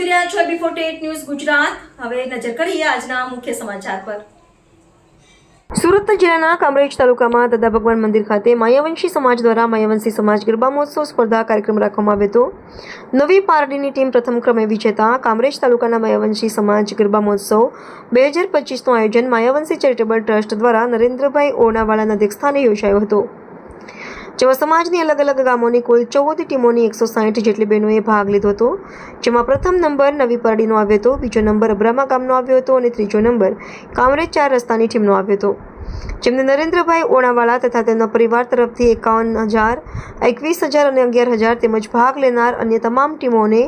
જોઈ રહ્યા છો AB48 ન્યૂઝ ગુજરાત। હવે નજર કરીએ આજના મુખ્ય સમાચાર પર। સુરત જિલ્લાના કામરેજ તાલુકામાં દાદા ભગવાન મંદિર ખાતે માયાવંશી સમાજ દ્વારા માયાવંશી સમાજ ગરબા મહોત્સવ સ્પર્ધા કાર્યક્રમ રાખવામાં આવ્યો હતો। નવી પારડીની ટીમ પ્રથમ ક્રમે વિજેતા। કામરેજ તાલુકાના માયાવંશી સમાજ ગરબા મહોત્સવ 2025નું આયોજન માયાવંશી ચેરિટેબલ ટ્રસ્ટ દ્વારા નરેન્દ્રભાઈ ઓરણાવાલાના અધ્યક્ષસ્થાને યોજાયો હતો, જેમાં સમાજની અલગ અલગ ગામોની કુલ 14 ટીમોની 160 જેટલી બહેનોએ ભાગ લીધો હતો, જેમાં પ્રથમ નંબર નવી પારડીનો આવ્યો હતો, બીજો નંબર અબ્રામા ગામનો આવ્યો હતો અને ત્રીજો નંબર કામરેજ 4 રસ્તાની ટીમનો આવ્યો હતો, જેમને નરેન્દ્રભાઈ ઓરણાવાલા તથા તેમના પરિવાર તરફથી 51,000, 21,000 અને 11,000 તેમજ ભાગ લેનાર અન્ય તમામ ટીમોને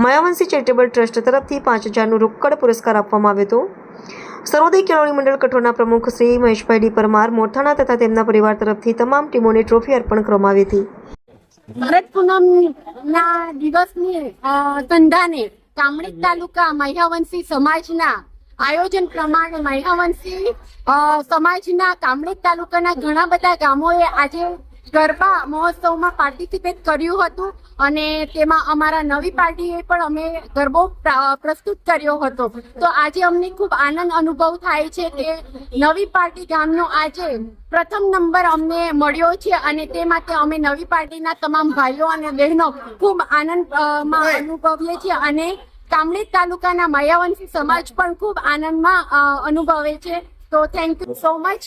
માયાવંશી ચેરિટેબલ ટ્રસ્ટ તરફથી 5,000નું રોકડ પુરસ્કાર આપવામાં આવ્યો હતો। સર્વોદય કેળવણી મંડળ કઠોળના પ્રમુખ શ્રી મહેશભાઈ ડી પરમાર મોરથાણા તથા તેમના પરિવાર તરફથી તમામ ટીમોને ટ્રોફી અર્પણ કરવામાં આવી હતી। ભરત પૂનમના દિવસની સંધાને કામરેજ તાલુકા માયાવંશી સમાજના આયોજન પ્રમાણે માયાવંશી સમાજના કામરેજ તાલુકાના ઘણા બધા ગામોએ આજે ગરબા મહોત્સવમાં પાર્ટિસિપેટ કર્યું હતું અને તેમાં અમારા નવી પાર્ટીએ પણ અમે ગરબો પ્રસ્તુત કર્યો હતો। તો આજે અમને ખૂબ આનંદ અનુભવ થાય છે કે નવી પાર્ટી ગામનો આજે પ્રથમ નંબર અમને મળ્યો છે અને તે માટે અમે નવી પાર્ટીના તમામ ભાઈઓ અને બહેનો ખૂબ આનંદમાં અનુભવીએ છીએ અને કામરેજ તાલુકાના માયાવંશી સમાજ પણ ખૂબ આનંદમાં અનુભવે છે। તો થેન્ક યુ સો મચ।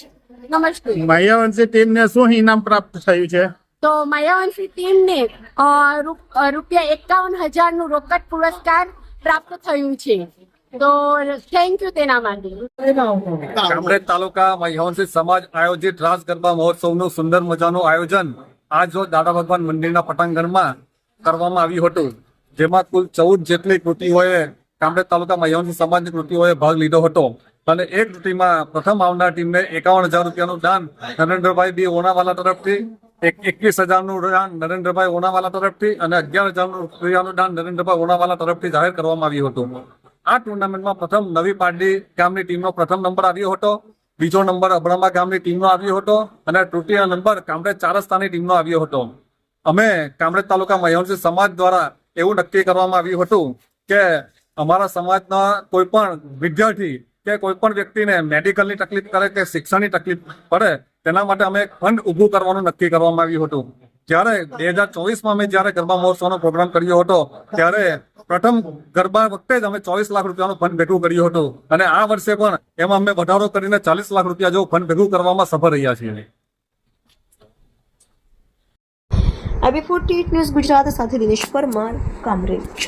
નમસ્તે। માયાવંશી ટીમને શું ઇનામ પ્રાપ્ત થયું છે? તો માયાવંશી ટીમને ₹51,000નું રોકડ પુરસ્કાર પ્રાપ્ત થયું છે। તો થેન્ક યુ તેના માટે। કામરેજ તાલુકા માયાવંશી સમાજ આયોજિત રાસ ગરબા મહોત્સવનું સુંદર મજાનું આયોજન આજ રોજ દાદા ભગવાન મંદિરના પટાંગણમાં કરવામાં આવ્યું હતું, જેમાં કુલ 14 જેટલી કૃતિઓએ કામરેજ તાલુકા માયાવંશી સમાજની કૃતિઓએ ભાગ લીધો હતો અને એક કૃતિમાં પ્રથમ આવનાર ટીમને 51,000 રૂપિયાનું દાન નરેન્દ્રભાઈ બી ઓરણાવાલા તરફથી, 21,000નું દાન નરેન્દ્રભાઈ ઓરણાવાલા તરફથી અને 11,000 રૂપિયાનું દાન નરેન્દ્રભાઈ ઓરણાવાલા તરફથી જાહેર કરવામાં આવ્યું હતું। આ ટુર્નામેન્ટમાં પ્રથમ નવી પારડી ગામની ટીમનો પ્રથમ નંબર આવ્યો હતો, બીજો નંબર અબ્રામા ગામની ટીમનો આવ્યો હતો અને તૃતીય નંબર કામરેજ 4 રસ્તાની ટીમનો આવ્યો હતો। અમે કામરેજ તાલુકા માયાવંશી સમાજ દ્વારા એવું નક્કી કરવામાં આવ્યું હતું કે અમારા સમાજના કોઈ પણ વિદ્યાર્થી કે કોઈ પણ વ્યક્તિને મેડિકલની તકલીફ કરે કે શિક્ષણની તકલીફ પડે તેના માટે અમે એક ફંડ ઊભું કરવાનું નક્કી કરવામાં આવ્યું હતું। જ્યારે 2024માં અમે જ્યારે ગરબા મહોત્સવનો પ્રોગ્રામ કર્યો હતો ત્યારે પ્રથમ ગરબા વખતે જ અમે 24 લાખ રૂપિયાનું ફંડ ભેગું કર્યું હતું અને આ વર્ષે પણ એમાં અમે વધારો કરીને 40 લાખ રૂપિયા જેવું ફંડ ભેગું કરવામાં સફળ રહ્યા છીએ। AB48 ન્યૂઝ ગુજરાત સાથે દિનેશ પરમાર, કામરેજ।